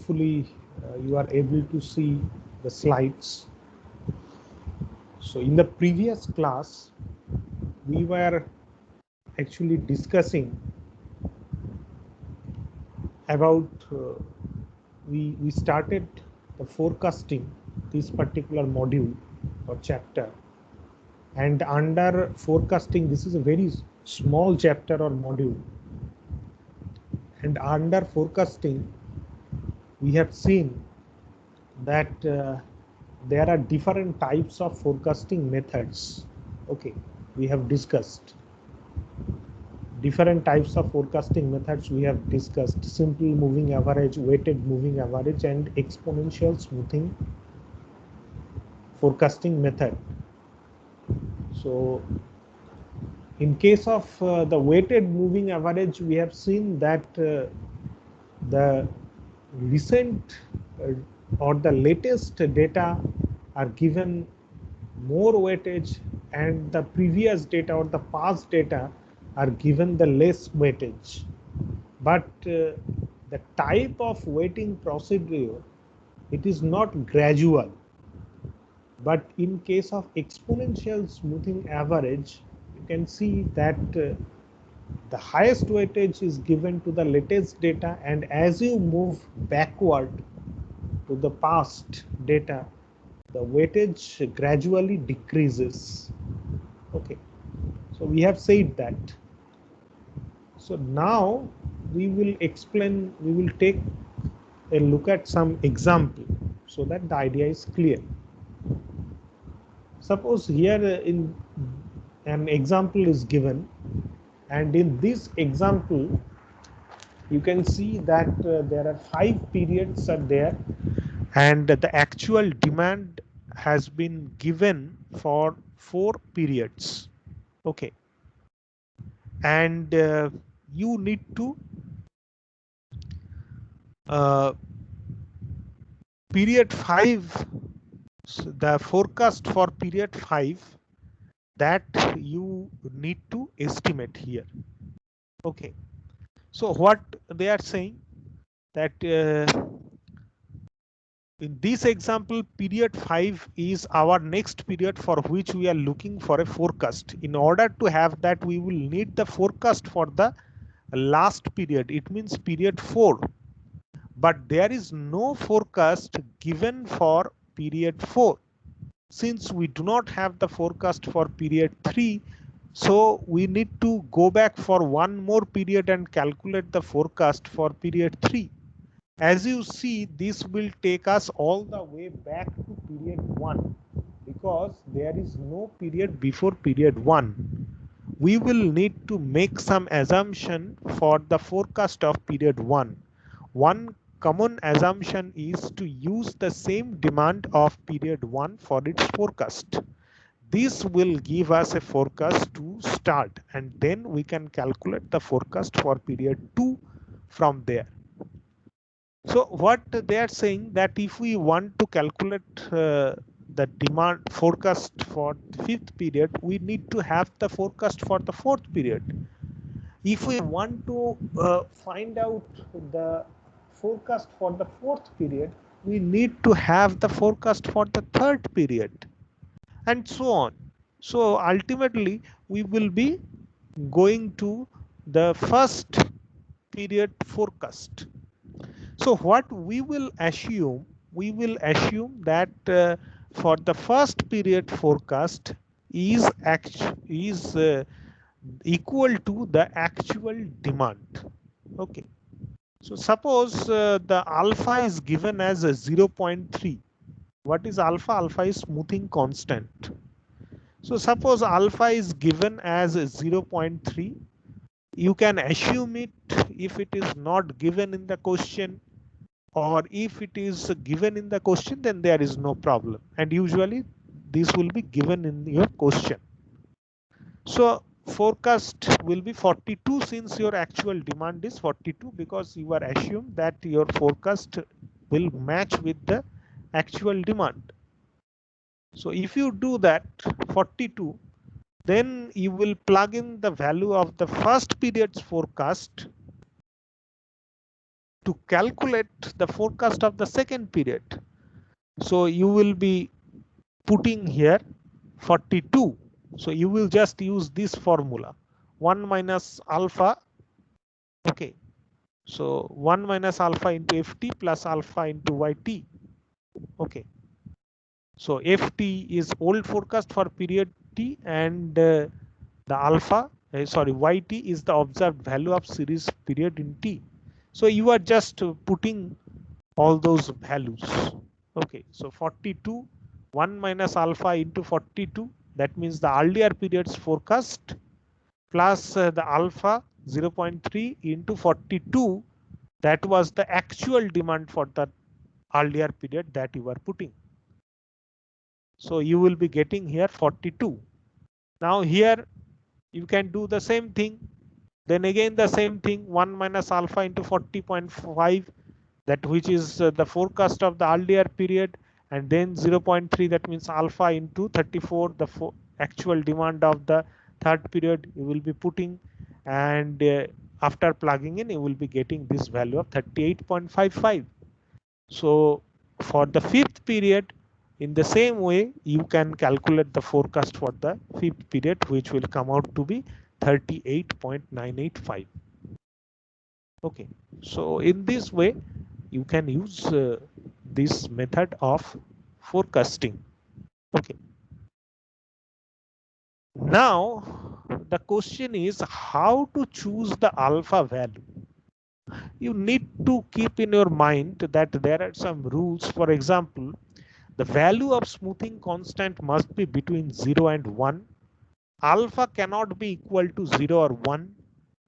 hopefully you are able to see the slides. So in the previous class, we were actually discussing about we started the forecasting, this particular module or chapter, and under forecasting, this is a very small chapter or module, and under forecasting we have seen that there are different types of forecasting methods. Okay, we have discussed different types of forecasting methods. We have discussed simple moving average, weighted moving average, and exponential smoothing forecasting method. So in case of the weighted moving average, we have seen that the recent or the latest data are given more weightage, and the previous data or the past data are given the less weightage. But the type of weighting procedure, it is not gradual. But in case of exponential smoothing average, you can see that the highest weightage is given to the latest data, and as you move backward to the past data, the weightage gradually decreases. Okay, so we have said that. So now we will explain, we will take a look at some example so that the idea is clear. Suppose here in an example is given, and in this example you can see that there are 5 periods are there, and the actual demand has been given for 4 periods. Okay, and you need to period 5, so the forecast for period 5 that you need to estimate here. Okay, so what they are saying that in this example, period 5 is our next period for which we are looking for a forecast. In order to have that, we will need the forecast for the last period. It means period 4. But there is no forecast given for period 4. Since we do not have the forecast for period 3, so we need to go back for one more period and calculate the forecast for period 3. As you see, this will take us all the way back to period 1 because there is no period before period 1. We will need to make some assumption for the forecast of period 1. One common assumption is to use the same demand of period 1 for its forecast. This will give us a forecast to start, and then we can calculate the forecast for period 2 from there. So what they are saying that if we want to calculate the demand forecast for the 5th period, we need to have the forecast for the 4th period. If we want to find out the forecast for the 4th period, we need to have the forecast for the 3rd period, and so on. So ultimately, we will be going to the 1st period forecast. So what we will assume that for the 1st period forecast is equal to the actual demand. Okay, so suppose the alpha is given as a 0.3. What is alpha? Alpha is smoothing constant. So suppose alpha is given as 0.3. You can assume it if it is not given in the question, or if it is given in the question, then there is no problem, and usually this will be given in your question. So forecast will be 42 since your actual demand is 42, because you are assumed that your forecast will match with the actual demand. So if you do that 42, then you will plug in the value of the 1st period's forecast to calculate the forecast of the second period. So you will be putting here 42. So you will just use this formula 1 minus alpha. Okay. So 1 minus alpha into ft plus alpha into yt. Okay. So ft is old forecast for period t, and the alpha, sorry, yt is the observed value of series period in t. So you are just putting all those values. Okay, so 42, 1 minus alpha into 42, that means the earlier period's forecast, plus the alpha 0.3 into 42, that was the actual demand for the earlier period that you are putting. So you will be getting here 42. Now here you can do the same thing. Then again the same thing, 1 minus alpha into 40.5, that which is the forecast of the earlier period, and then 0.3, that means alpha into 34, the actual demand of the third period you will be putting, and after plugging in you will be getting this value of 38.55. So for the fifth period, in the same way you can calculate the forecast for the fifth period, which will come out to be 38.985. Okay, so in this way you can use this method of forecasting. Okay, now the question is how to choose the alpha value. You need to keep in your mind that there are some rules. For example, the value of smoothing constant must be between 0 and 1. Alpha cannot be equal to 0 or 1.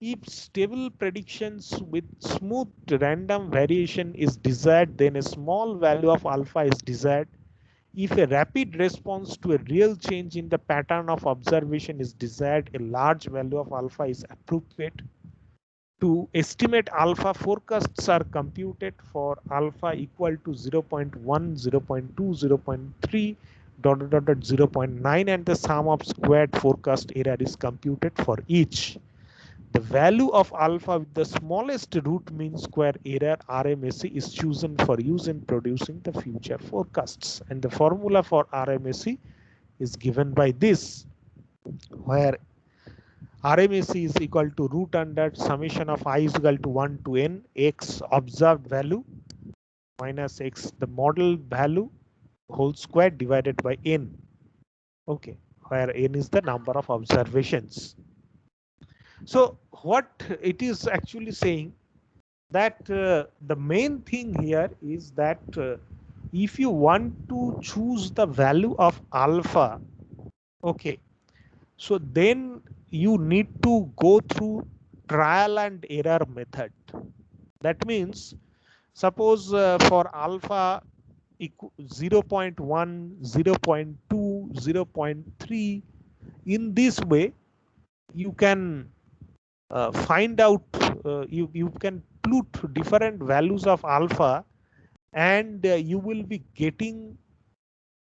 If stable predictions with smooth random variation is desired, then a small value of alpha is desired. If a rapid response to a real change in the pattern of observation is desired, a large value of alpha is appropriate. To estimate alpha, forecasts are computed for alpha equal to 0.1, 0.2, 0.3, dot, dot, dot, 0.9, and the sum of squared forecast error is computed for each. The value of alpha with the smallest root mean square error, RMSE, is chosen for use in producing the future forecasts. And the formula for RMSE is given by this, where RMSE is equal to root under summation of I is equal to 1 to n, x observed value minus x the model value whole square divided by n. Okay, where n is the number of observations. So what it is actually saying, that the main thing here is that if you want to choose the value of alpha, okay, so then you need to go through trial and error method. That means suppose for alpha 0.1, 0.2, 0.3, in this way you can find out, you can plot different values of alpha, and you will be getting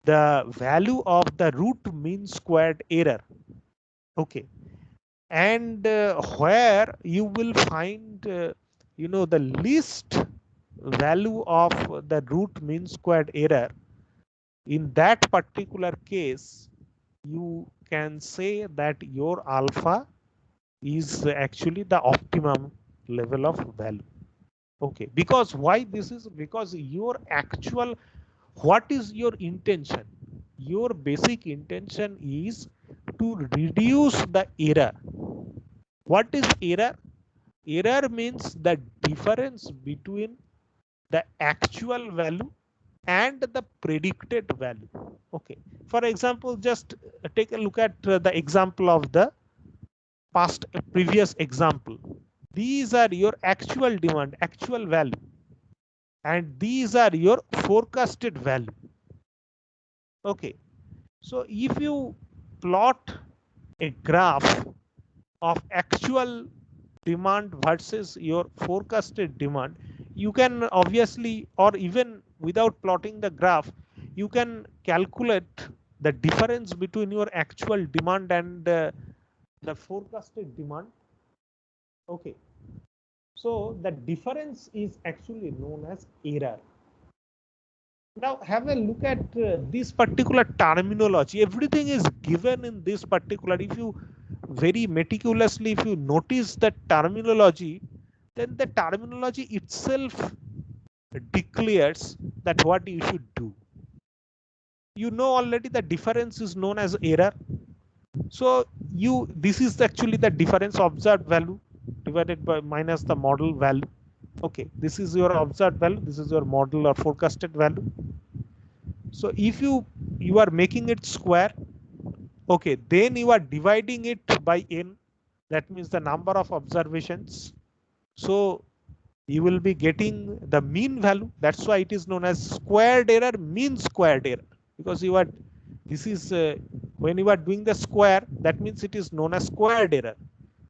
the value of the root mean squared error. Okay, and where you will find the least value of the root mean squared error, in that particular case you can say that your alpha is actually the optimum level of value. Okay, because why this is, because your actual, what is your intention? Your basic intention is to reduce the error. What is error? Error means the difference between the actual value and the predicted value. Okay, for example, just take a look at the example of the previous example. These are your actual demand, actual value, and these are your forecasted value. Okay, so if you plot a graph of actual demand versus your forecasted demand, you can obviously, or even without plotting the graph, you can calculate the difference between your actual demand and the forecasted demand. Okay, So the difference is actually known as error. Now have a look at this particular terminology. Everything is given in this particular. If you very meticulously, if you notice the terminology, then the terminology itself declares that what you should do. You know already the difference is known as error. So this is actually the difference observed value divided by minus the model value. Okay, this is your observed value, this is your model or forecasted value. So if you are making it square, okay, then you are dividing it by n, that means the number of observations. So you will be getting the mean value. That's why it is known as squared error, mean squared error, because you are this is when you are doing the square, that means it is known as squared error.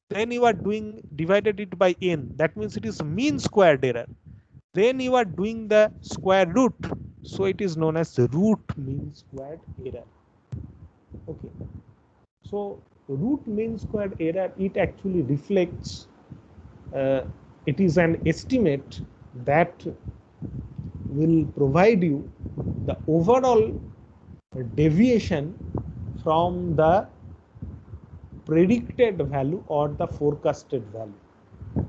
Then you are doing divided it by n, that means it is mean squared error. Then you are doing the square root, so it is known as the root mean squared error. Okay, so root mean squared error, it actually reflects uh, it is an estimate that will provide you the overall deviation from the predicted value or the forecasted value,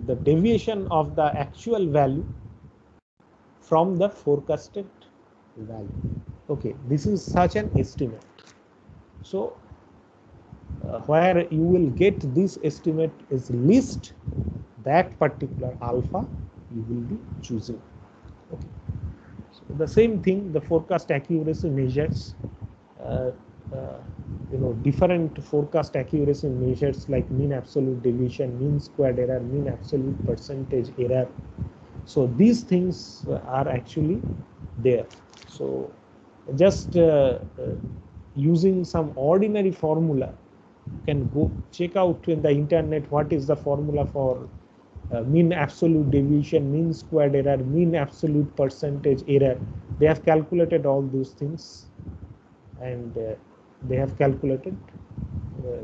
the deviation of the actual value from the forecasted value. Okay, this is such an estimate. So where you will get this estimate is least, that particular alpha you will be choosing. Okay. So the same thing, the forecast accuracy measures, uh, uh, different forecast accuracy measures like mean absolute deviation, mean squared error, mean absolute percentage error. So these things are actually there. So just using some ordinary formula, you can go check out in the internet what is the formula for mean absolute deviation, mean squared error, mean absolute percentage error. They have calculated all those things, and they have calculated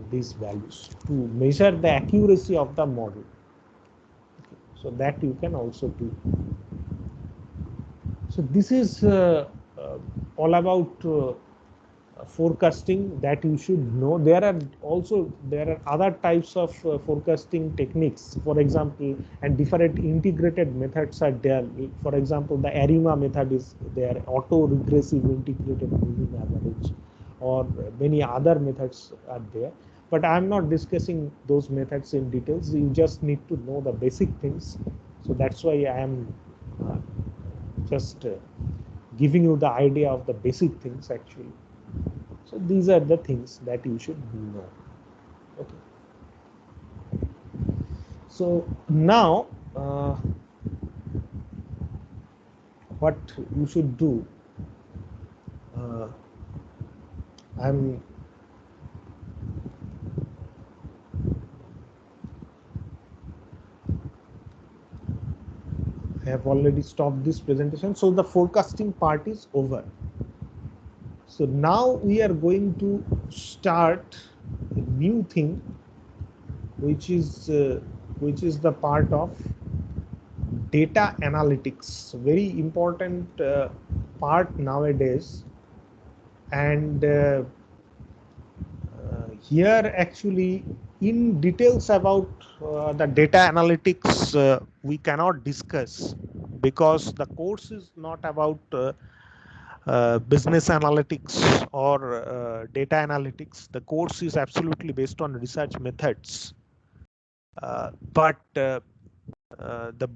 these values to measure the accuracy of the model. Okay. So that you can also do. So this is all about forecasting that you should know. There are other types of forecasting techniques, for example, and different integrated methods are there. For example, the ARIMA method is there, auto regressive integrated moving average, or many other methods are there. But I'm not discussing those methods in details. You just need to know the basic things. So that's why I am just giving you the idea of the basic things actually. So these are the things that you should know. Okay. So now what you should do, uh, I'm I have already stopped this presentation. So the forecasting part is over. So now we are going to start a new thing, which is the part of data analytics, very important part nowadays. And here actually in details about the data analytics we cannot discuss, because the course is not about business analytics or data analytics. The course is absolutely based on research methods, but the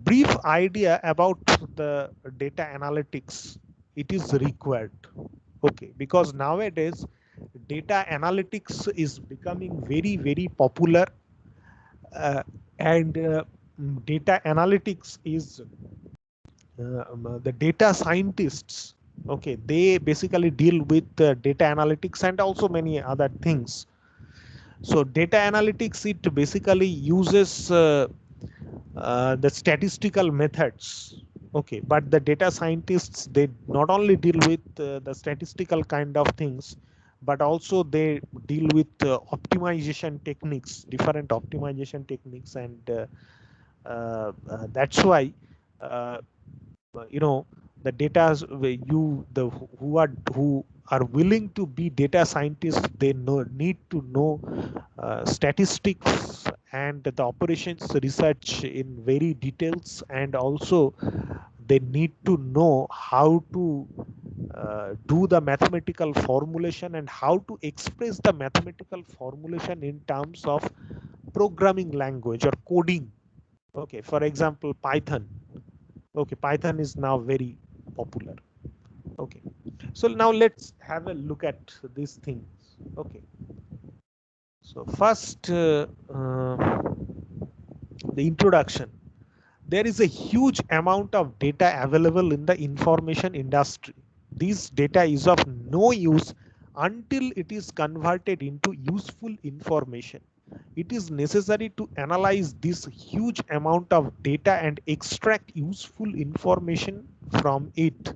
brief idea about the data analytics, it is required. Okay, because nowadays data analytics is becoming very popular, uh, and data analytics is the data scientists. Okay, they basically deal with data analytics and also many other things. So data analytics, it basically uses the statistical methods. Okay, but the data scientists, they not only deal with the statistical kind of things, but also they deal with optimization techniques, different optimization techniques, and That's why you know the data you the who are willing to be data scientists, they need to know statistics and the operations research in very details, and also they need to know how to do the mathematical formulation and how to express the mathematical formulation in terms of programming language or coding. Okay, for example, Python. Okay, Python is now very popular. Okay, so now let's have a look at these things. Okay, so first the introduction. There is a huge amount of data available in the information industry. This data is of no use until it is converted into useful information. It is necessary to analyze this huge amount of data and extract useful information from it.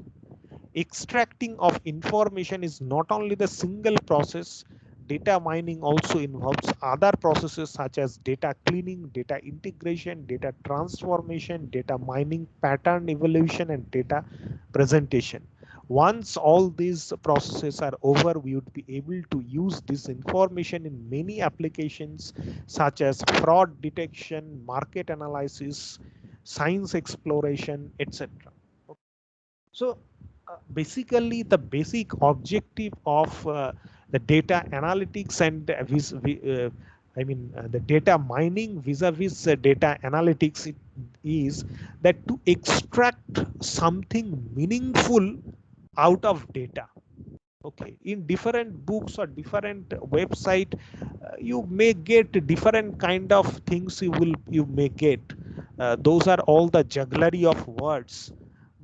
Extracting of information is not only the single process. Data mining also involves other processes such as data cleaning, data integration, data transformation, data mining, pattern evaluation, and data presentation. Once all these processes are over, we would be able to use this information in many applications such as fraud detection, market analysis, science exploration, etc. So basically the basic objective of the data analytics and the data mining vis-a-vis data analytics is that to extract something meaningful out of data. Okay, in different books or different website, you may get different kind of things. You may get those are all the jugglery of words,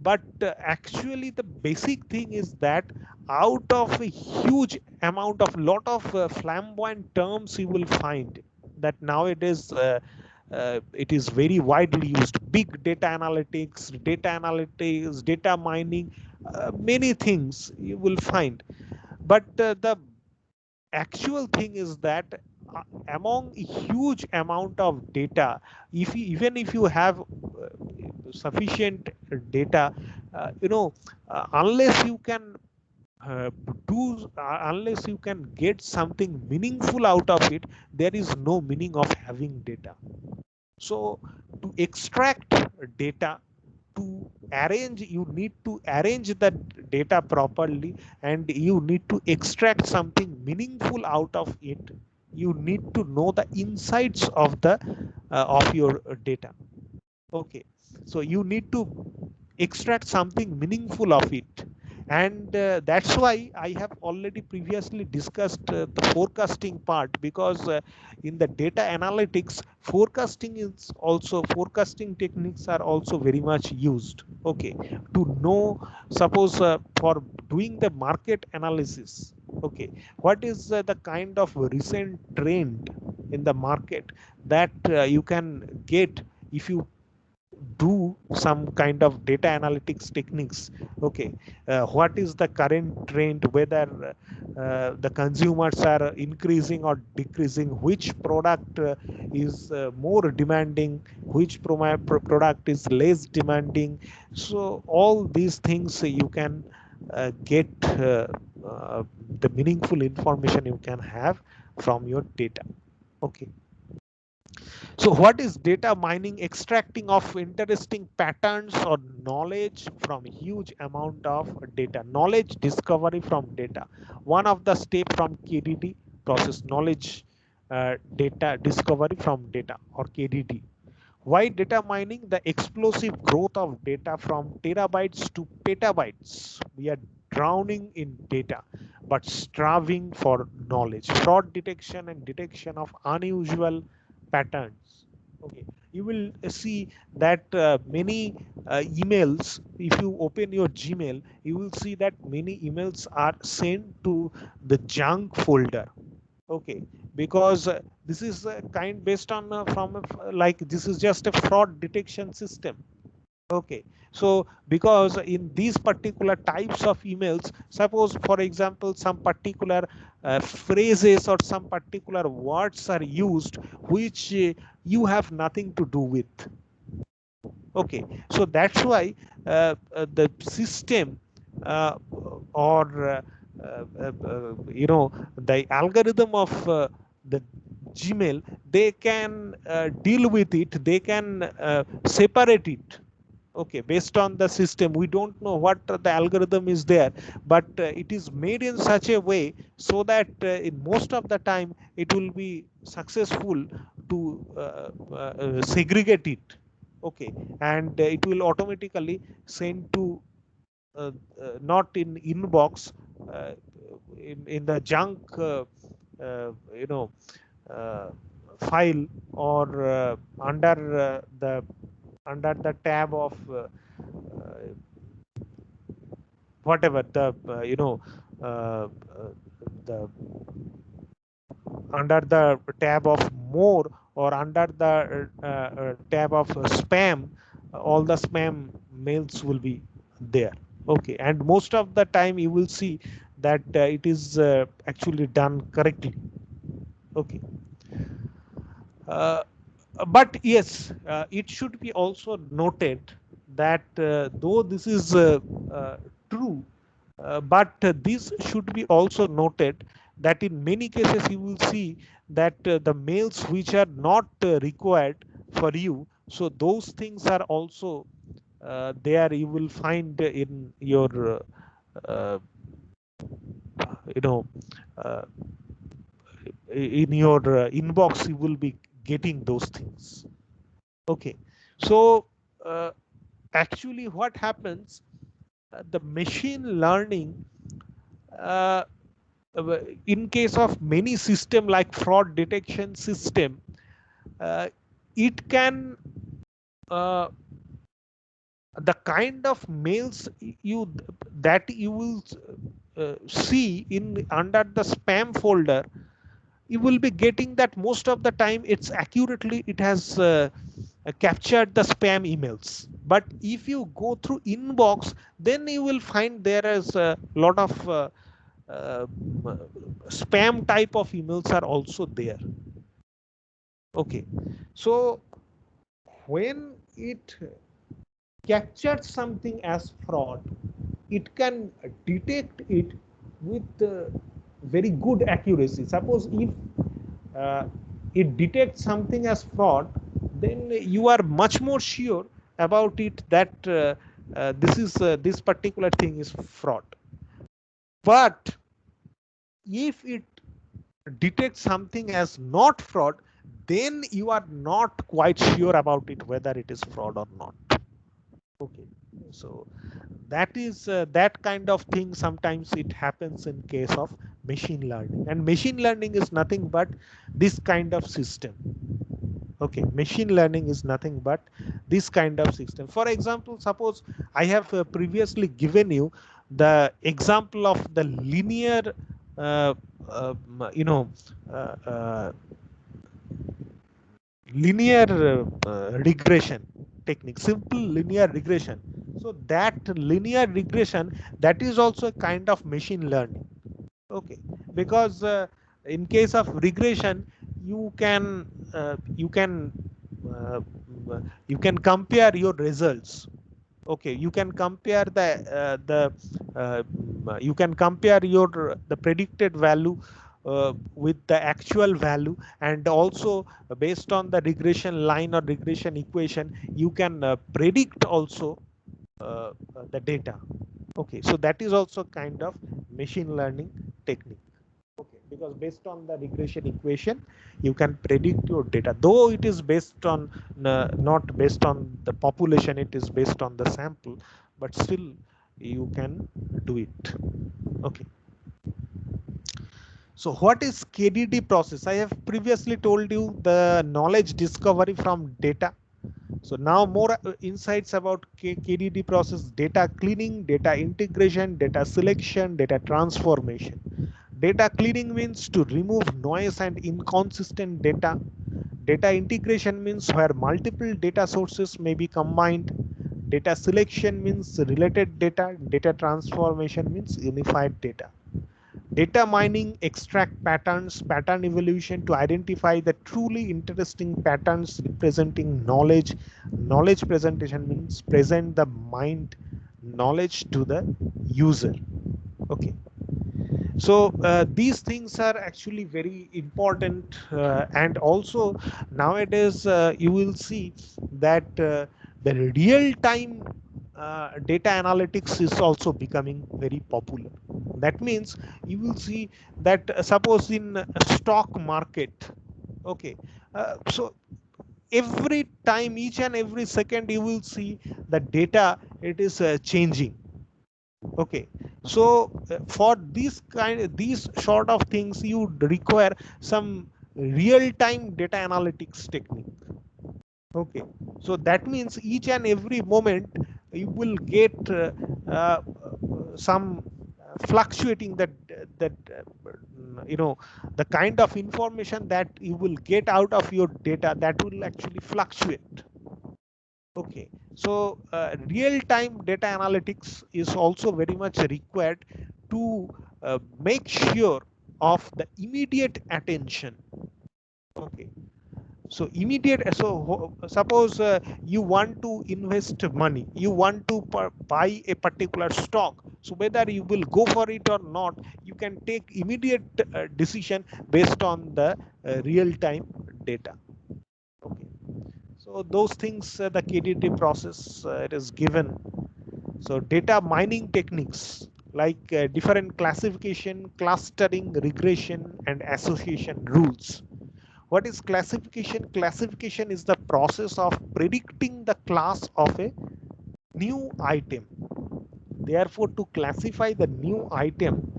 but actually the basic thing is that out of a huge amount of lot of flamboyant terms you will find that nowadays it is very widely used: big data analytics, data mining, many things you will find. But the actual thing is that among a huge amount of data, even if you have sufficient data, unless you can unless you can get something meaningful out of it, there is no meaning of having data. So to extract data, to arrange, you need to arrange the data properly, and you need to extract something meaningful out of it. You need to know the insights of the of your data. Okay, so you need to extract something meaningful of it, and that's why I have already previously discussed the forecasting part, because in the data analytics, forecasting techniques are also very much used. Okay, to know, suppose for doing the market analysis, okay, what is the kind of recent trend in the market that you can get if you do some kind of data analytics techniques. Okay, what is the current trend, whether the consumers are increasing or decreasing, which product is more demanding, which product is less demanding. So all these things you can get the meaningful information you can have from your data. Okay, so what is data mining? Extracting of interesting patterns or knowledge from huge amount of data. Knowledge discovery from data. One of the step from KDD process, knowledge data discovery from data, or KDD. Why data mining? The explosive growth of data from terabytes to petabytes. We are drowning in data, but striving for knowledge. Fraud detection and detection of unusual patterns. Okay, you will see that many emails, if you open your Gmail, you will see that many emails are sent to the junk folder. Okay, because this is kind based on like this is just a fraud detection system. Okay, so because in these particular types of emails, suppose for example some particular phrases or some particular words are used which you have nothing to do with. Okay, so that's why the system or the algorithm of the Gmail, they can deal with it, they can separate it. Okay, based on the system, we don't know what the algorithm is there, but it is made in such a way so that in most of the time it will be successful to segregate it. Okay, and it will automatically send to not in inbox, uh, in the junk uh, you know uh, file, or under the tab of whatever the uh, the under the tab of more, or under the tab of spam, all the spam mails will be there. Okay, and most of the time you will see that it is actually done correctly. Okay, uh, but yes, it should be also noted that though this is true, but this should be also noted that in many cases you will see that the mails which are not required for you, so those things are also there, you will find in your uh, you know uh, in your inbox, you will be getting those things. Okay, so uh, actually what happens, the machine learning, uh, in case of many system like fraud detection system, uh, it can uh, the kind of mails you that you will see in under the spam folder, you will be getting that most of the time it's accurately, it has captured the spam emails. But if you go through inbox, then you will find there is a lot of uh, spam type of emails are also there. Okay, so when it captures something as fraud, it can detect it with very good accuracy. Suppose if uh, it detects something as fraud, then you are much more sure about it that this particular thing is fraud. But if it detect something as not fraud, then you are not quite sure about it whether it is fraud or not. Okay, so that is that kind of thing sometimes it happens in case of machine learning, and machine learning is nothing but this kind of system. Okay, machine learning is nothing but this kind of system. For example, suppose I have previously given you the example of the linear uh, uh, you know uh, uh, linear regression technique, simple linear regression. So that linear regression, that is also a kind of machine learning. Okay, because in case of regression, you can uh, you can compare your results. Okay, you can compare you can compare your the predicted value with the actual value, and also based on the regression line or regression equation, you can predict also the data. Okay, so that is also kind of machine learning technique. Okay, because based on the regression equation, you can predict your data, though it is based on not based on the population, it is based on the sample, but still you can do it. Okay, so what is KDD process? I have previously told you the knowledge discovery from data. So now more insights about KDD process: data cleaning, data integration, data selection, data transformation. Data cleaning means to remove noise and inconsistent data. Data integration means where multiple data sources may be combined. Data selection means related data. Data transformation means unified data. Data mining, extract patterns, pattern evaluation to identify the truly interesting patterns representing knowledge. Knowledge presentation means present the mind knowledge to the user. Okay. So these things are actually very important, and also nowadays you will see that the real time data analytics is also becoming very popular. That means you will see that suppose in a stock market, okay, so every time, each and every second, you will see the data, it is changing. Okay, so for these sort of things, you require some real-time data analytics technique. Okay, so that means each and every moment you will get uh, some fluctuating that the kind of information that you will get out of your data, that will actually fluctuate. Okay, so real-time data analytics is also very much required to make sure of the immediate attention. Okay, so immediate, so suppose you want to invest money, you want to buy a particular stock, so whether you will go for it or not, you can take immediate decision based on the real-time data. Okay, so those things, the KDD process, it is given. So data mining techniques like different classification, clustering, regression, and association rules. What is classification? Classification is the process of predicting the class of a new item. Therefore, to classify the new item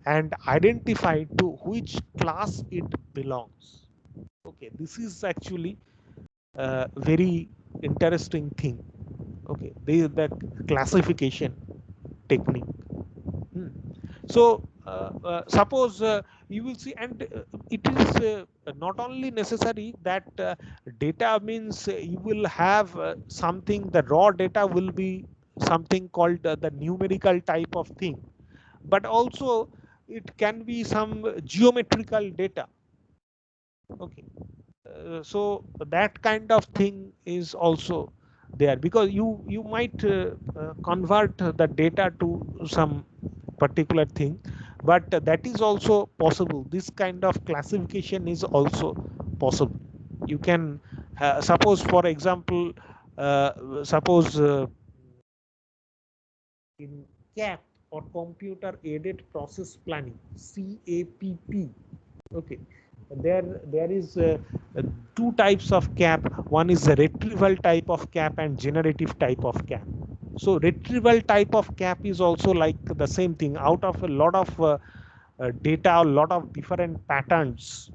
and identify to which class it belongs. Okay, this is actually a very interesting thing. Okay, the classification technique. Hmm. So suppose you will see, and it is not only necessary that data means you will have something, the raw data will be something called the numerical type of thing, but also it can be some geometrical data. Okay, so that kind of thing is also there, because you might convert the data to some particular thing, but that is also possible. This kind of classification is also possible. You can suppose, for example, suppose in CAP, or computer aided process planning, CAPP. Okay, there is two types of CAP. One is the retrieval type of CAP and generative type of CAP. So retrieval type of CAP is also like the same thing. Out of a lot of data, a lot of different patterns,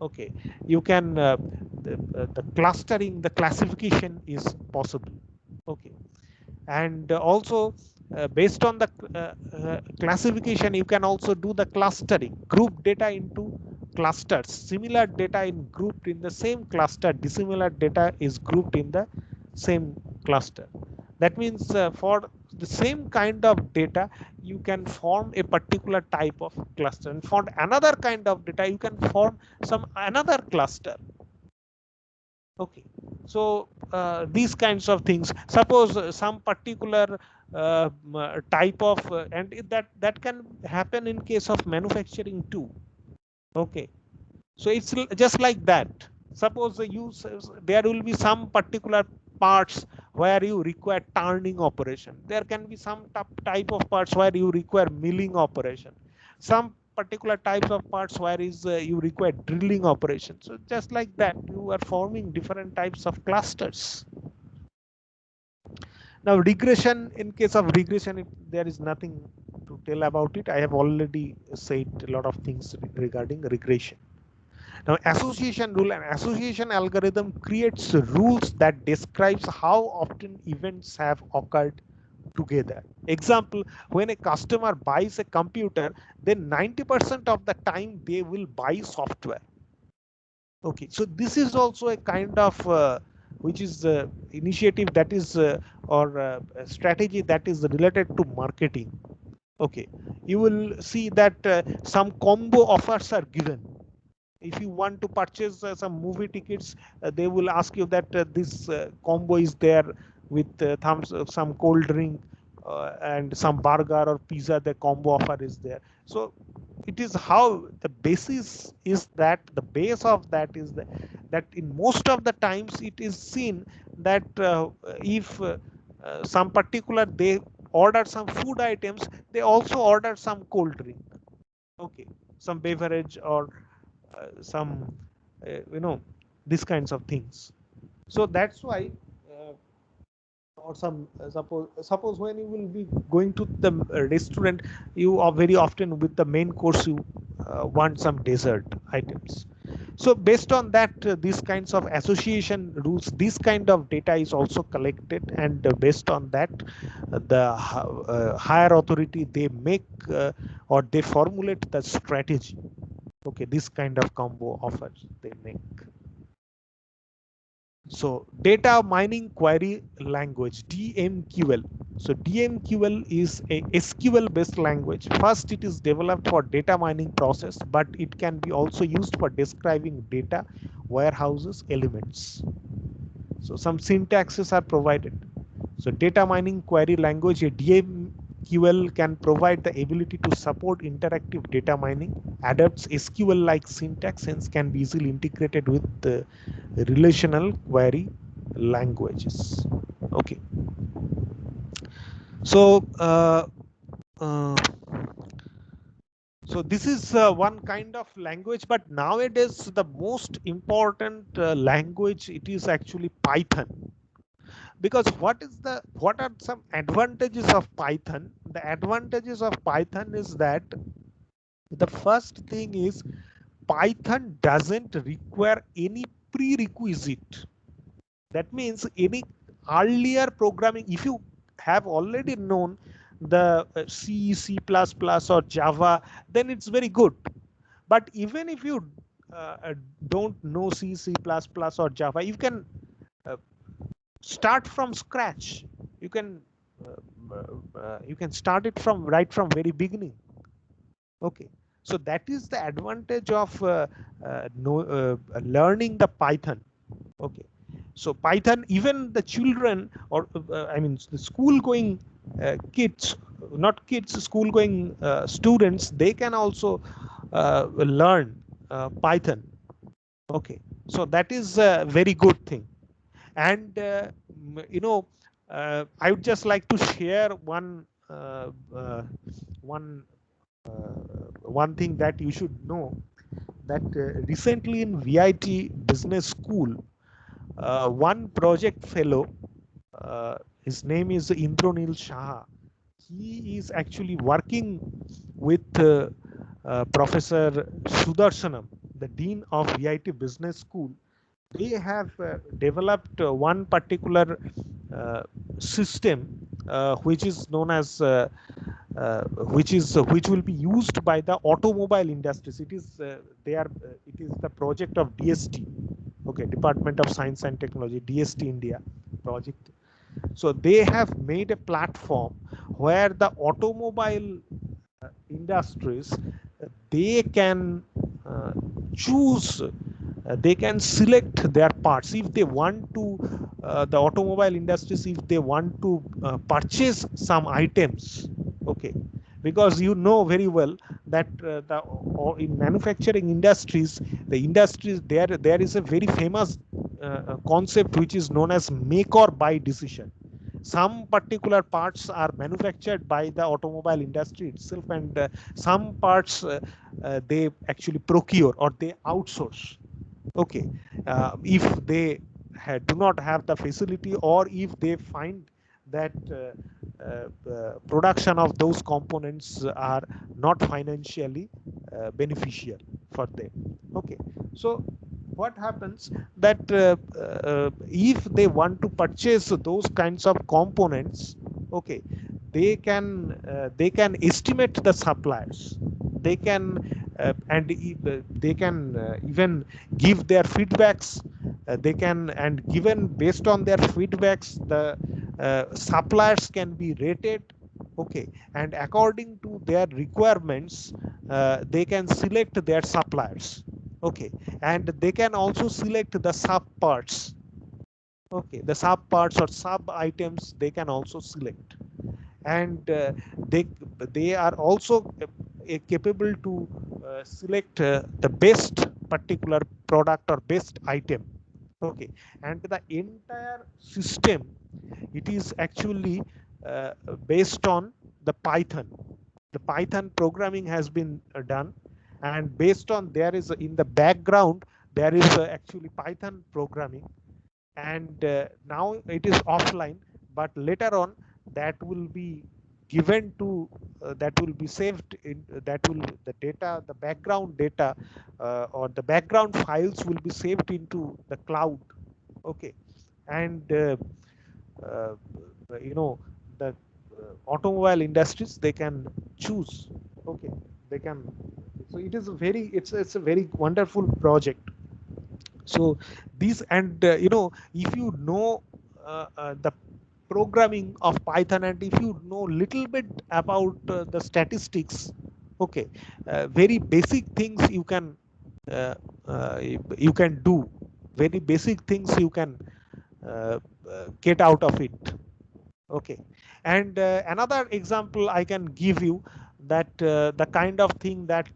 okay, you can the clustering, the classification is possible. Okay, and also based on the classification, you can also do the clustering, group data into clusters. Similar data in grouped in the same cluster, dissimilar data is grouped in the same cluster. That means for the same kind of data, you can form a particular type of cluster, and for another kind of data, you can form some another cluster. Okay, so these kinds of things, suppose some particular type of and that can happen in case of manufacturing too. Okay, so it's just like that. Suppose there will be some particular parts where you require turning operation, there can be some type of parts where you require milling operation, some particular types of parts where is you require drilling operation. So just like that, you are forming different types of clusters. Now regression, in case of regression, there is nothing to tell about it. I have already said a lot of things regarding regression. Now association rule, and association algorithm creates rules that describes how often events have occurred together. Example, when a customer buys a computer, then 90% of the time they will buy software. Okay, so this is also a kind of which is initiative that is or strategy that is related to marketing. Okay, you will see that some combo offers are given. If you want to purchase some movie tickets, they will ask you that this combo is there with some cold drink and some burger or pizza. The combo offer is there. So it is how the basis is that the base of that is that in most of the times it is seen that if some particular they order some food items, they also order some cold drink. Okay, some beverage or some these kinds of things. So that's why or some suppose when you will be going to the restaurant, you are very often with the main course you want some dessert items. So based on that, these kinds of association rules, this kind of data is also collected, and based on that, the higher authority they make or they formulate the strategy. Okay, this kind of combo offers they make. So data mining query language, DMQL. So DMQL is a SQL based language. First, it is developed for data mining process, but it can be also used for describing data warehouses elements. So some syntaxes are provided. So data mining query language, a DMQL can provide the ability to support interactive data mining, adopts SQL-like syntax, hence can be easily integrated with the relational query languages. Okay. So uh, so this is one kind of language, but nowadays the most important language, it is actually Python. Because what are some advantages of Python? The advantages of Python is that the first thing is Python doesn't require any prerequisite. That means any earlier programming, if you have already known the C, C++ or Java, then it's very good. But even if you don't know C, C++ or Java, you can uh, start from scratch. You can start it from right from very beginning. Okay, so that is the advantage of learning the Python. Okay, so Python, even the children or I mean the school going kids, not kids, school going students, they can also learn Python. Okay, so that is a very good thing. And I would just like to share one one thing that you should know, that recently in VIT Business School, one project fellow, his name is Indranil Shah. He is actually working with Professor Sudarshanam, the Dean of VIT Business School. They have developed one particular system which is known as which will be used by the automobile industries. It is it is the project of DST, okay, Department of Science and Technology, DST India project. So they have made a platform where the automobile industries they can choose they can select their parts if they want to the automobile industries, if they want to purchase some items. Okay, because you know very well that in manufacturing industries, the industries there is a very famous concept which is known as make or buy decision. Some particular parts are manufactured by the automobile industry itself, and some parts they actually procure or they outsource. Okay, if they do not have the facility, or if they find that production of those components are not financially beneficial for them. Okay, so what happens that if they want to purchase those kinds of components, okay, they can estimate the suppliers, they can they can even give their feedbacks, they can, and given based on their feedbacks, the suppliers can be rated. Okay, and according to their requirements, they can select their suppliers. Okay, and they can also select the sub parts. Okay, the sub parts or sub items they can also select, and they they are also capable to select the best particular product or best item. Okay, and the entire system, it is actually uh, based on the Python. The Python programming has been done, and based on, there is in the background there is actually Python programming, and now it is offline, but later on that will be given to that will be saved in that will the data, the background data or the background files will be saved into the cloud. Okay, and uh, you know the automobile industries, they can choose. Okay, they can. So it is a very, it's a very wonderful project. So these, and if you know the programming of Python, and if you know little bit about the statistics, okay, very basic things you can uh, you can do, very basic things you can get out of it. Okay, and another example I can give you, that the kind of thing that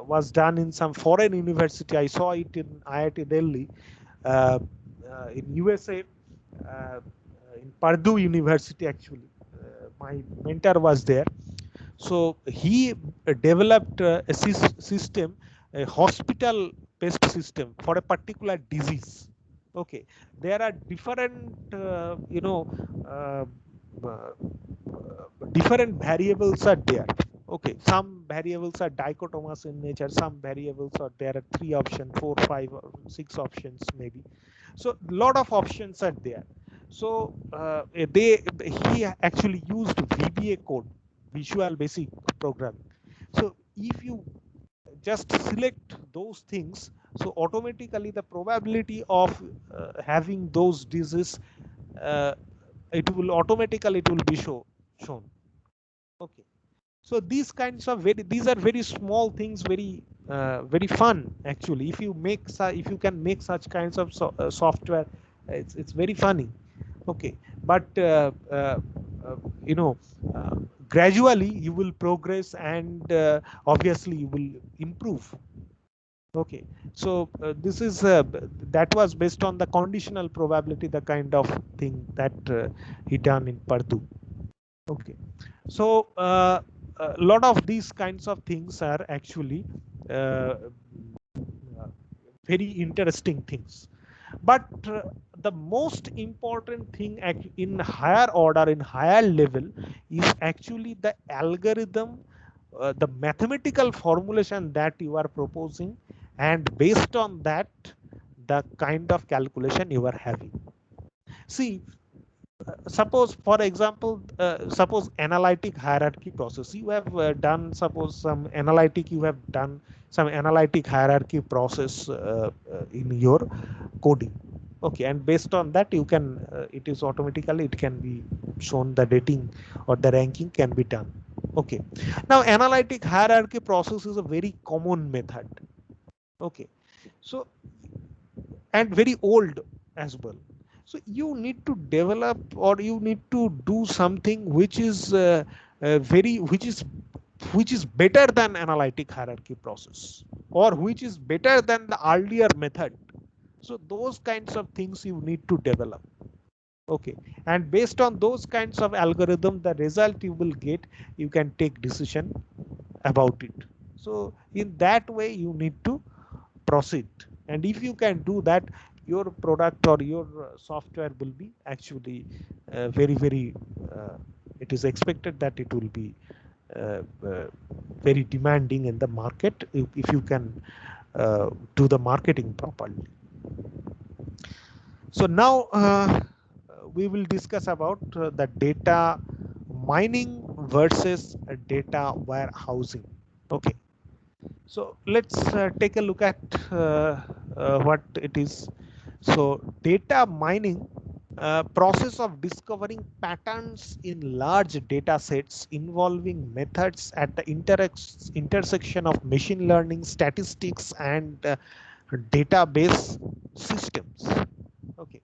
was done in some foreign university. I saw it in IIT Delhi, uh, in USA, in Purdue University actually. My mentor was there. So he developed a system, a hospital based system for a particular disease. Okay, there are different uh, uh, different variables are there. Okay, some variables are dichotomous in nature, some variables are, there are three options, four, five, or six options maybe. So a lot of options are there. So they he actually used VBA code, Visual Basic Programming. So if you just select those things, so automatically the probability of having those diseases, uh, it will automatically, it will be shown. Okay, so these kinds of these are very small things, very very fun actually. If you make if you can make such kinds of software, it's very funny. Okay, but uh, you know uh, gradually you will progress, and obviously you will improve. Okay, so this is that was based on the conditional probability, the kind of thing that he done in Purdue. Okay, so a lot of these kinds of things are actually uh, very interesting things. But the most important thing in higher order, in higher level, is actually the algorithm, the mathematical formulation that you are proposing, and based on that, the kind of calculation you are having. See, suppose for example, suppose analytic hierarchy process, you have done, suppose some analytic, you have done some analytic hierarchy process in your coding. Okay, and based on that you can it is automatically, it can be shown, the rating or the ranking can be done. Okay, now analytic hierarchy process is a very common method. Okay, so, and very old as well. So you need to develop, or you need to do something which is very which is better than analytic hierarchy process, or which is better than the earlier method. So those kinds of things you need to develop. Okay, and based on those kinds of algorithm, the result you will get, you can take decision about it. So in that way you need to proceed, and if you can do that, your product or your software will be actually very very it is expected that it will be uh, uh, very demanding in the market, if you can do the marketing properly. So now we will discuss about the data mining versus data warehousing. Okay, so let's take a look at what it is. So data mining Process of discovering patterns in large data sets involving methods at the intersection of machine learning, statistics, and database systems. Okay.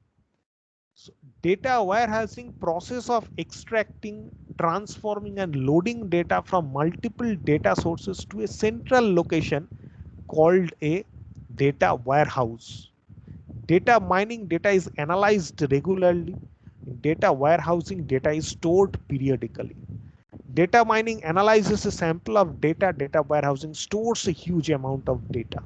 So data warehousing process of extracting, transforming, and loading data from multiple data sources to a central location called a data warehouse. Data mining data is analyzed regularly. In data warehousing, data is stored periodically. Data mining analyzes a sample of data. Data warehousing stores a huge amount of data.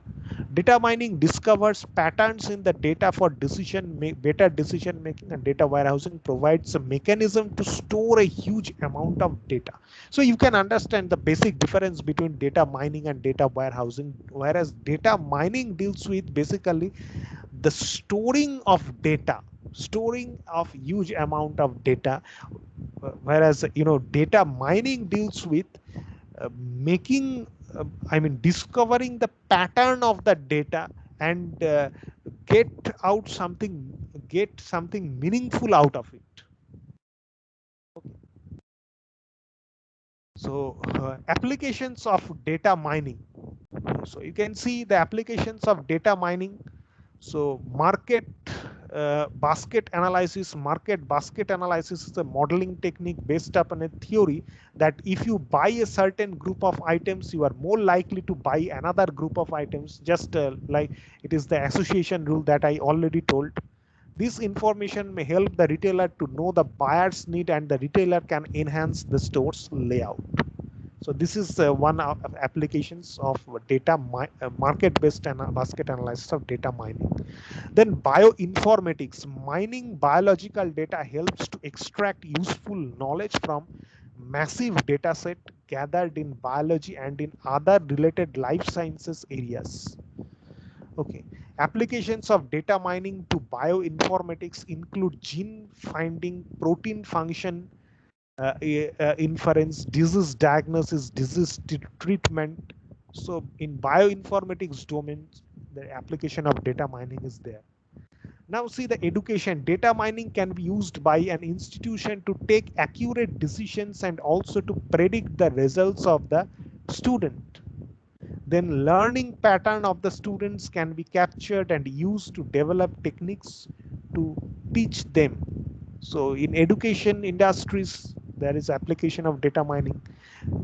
Data mining discovers patterns in the data for better decision making, and data warehousing provides a mechanism to store a huge amount of data. So you can understand the basic difference between data mining and data warehousing. Whereas data mining deals with basically the storing of huge amount of data, whereas data mining deals with making I mean discovering the pattern of the data and get out something get something meaningful out of it. Okay. So applications of data mining. So you can see the applications of data mining. So market basket analysis is a modeling technique based upon a theory that if you buy a certain group of items, you are more likely to buy another group of items, just like it is the association rule that I already told. This information may help the retailer to know the buyer's need, and the retailer can enhance the store's layout. So this is one of applications of market-based and basket analysis of data mining. Then bioinformatics. Mining biological data helps to extract useful knowledge from massive data set gathered in biology and in other related life sciences areas. Okay. Applications of data mining to bioinformatics include gene finding, protein function inference, disease diagnosis, disease treatment. So in bioinformatics domains, the application of data mining is there. Now see the education. Data mining can be used by an institution to take accurate decisions and also to predict the results of the student. Then learning pattern of the students can be captured and used to develop techniques to teach them. So in education industries, there is application of data mining.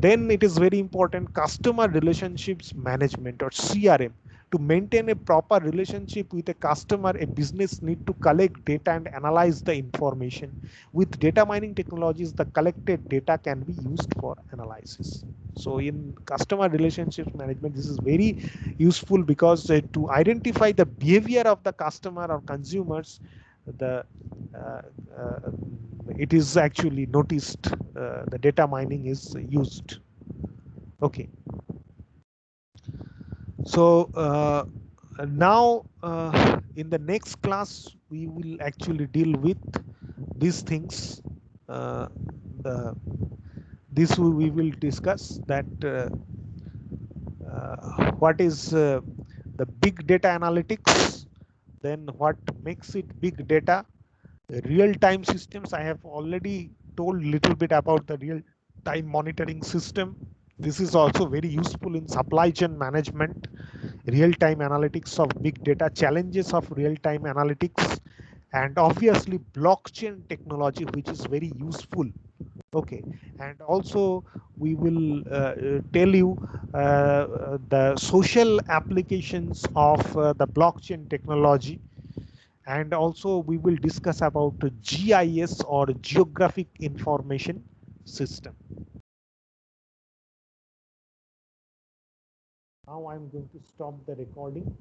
Then it is very important customer relationships management, or CRM. To maintain a proper relationship with a customer, a business need to collect data and analyze the information. With data mining technologies, the collected data can be used for analysis. So in customer relationships management, this is very useful because to identify the behavior of the customer or consumers, the uh, uh, it is actually noticed, the data mining is used. Okay. So now in the next class we will actually deal with these things. uh, the, this we will discuss that what is the big data analytics, then what makes it big data, real-time systems. I have already told little bit about the real-time monitoring system. This is also very useful in supply chain management. Real-time analytics of big data, challenges of real-time analytics, and obviously blockchain technology, which is very useful. Okay, and also we will tell you the social applications of the blockchain technology, and also we will discuss about GIS, or Geographic Information System. Now I'm going to stop the recording.